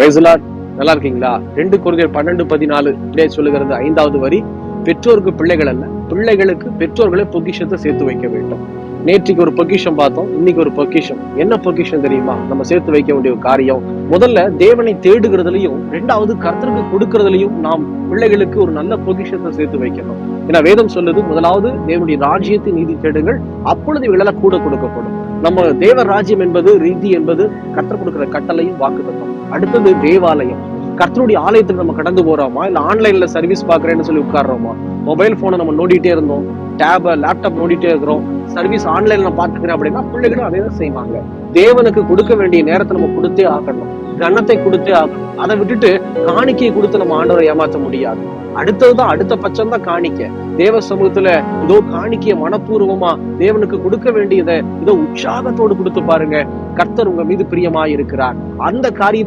Praise the Lord. நல்லா இருக்கீங்களா? 2 கொரிந்தியர் 12:14 இப்படியே சொல்லுகிறது 5வது வரி, பெற்றோருக்கு பிள்ளைகள் அல்ல, பிள்ளைகளுக்கு பெற்றோர்களை பொக்கிஷத்தை சேர்த்து வைக்க வேண்டும். நேற்றுக்கு ஒரு பொக்கிஷம் பார்த்தோம், இன்னைக்கு ஒரு பொக்கிஷம். என்ன பொக்கிஷம் தெரியுமா? நம்ம சேர்த்து வைக்க வேண்டிய ஒரு காரியம், முதல்ல தேவனை தேடுகிறதுலயும், 2வது கர்த்தருக்கு கொடுக்கறதுலயும் நாம் பிள்ளைகளுக்கு ஒரு நல்ல பொக்கிஷத்தை சேர்த்து வைக்கணும். ஏன்னா வேதம் சொல்லுது, முதலாவது தேவனுடைய ராஜ்யத்தை நீதி தேடுங்கள், அப்பொழுது இவைகளெல்லாம் கூட கொடுக்கப்படும். நம்ம தேவ ராஜ்யம் என்பது, ரீதி என்பது கர்த்தர் கொடுக்கிற கட்டளையும் வாக்குத்தத்தம். அடுத்தது தேவாலயம். கர்த்தருடைய ஆலயத்துல நம்ம கடந்து போறோமா, இல்ல ஆன்லைன்ல சர்வீஸ் பாக்குறேன்னு சொல்லி உட்கார்றோமா? மொபைல் போனை நம்ம நோண்டிட்டே இருந்தோம், லேப்டாப் நோண்டிட்டே இருக்கிறோம், சர்வீஸ் ஆன்லைன்ல பாத்துக்கிறேன் அப்படின்னா பிள்ளைகளும் அதே தான் செய்வாங்க. தேவனுக்கு கொடுக்க வேண்டிய நேரத்தை நம்ம கொடுத்தே ஆகணும், கன்னத்தை கொடுத்தே ஆகணும். அதை விட்டுட்டு காணிக்கையை கொடுத்து நம்ம ஆண்டவரை ஏமாற்ற முடியாது. அடுத்ததுதான், அடுத்த பட்சம் தான் காணிக்கை. தேவ சமூகத்துல இதோ காணிக்கைய மனப்பூர்வமா தேவனுக்கு கொடுக்க வேண்டியதை இதோ உற்சாகத்தோடு கொடுத்து பாருங்க. கர்த்தர் உங்க மீது பிரியமாய் இருக்கிறார். அந்த காரியத்தை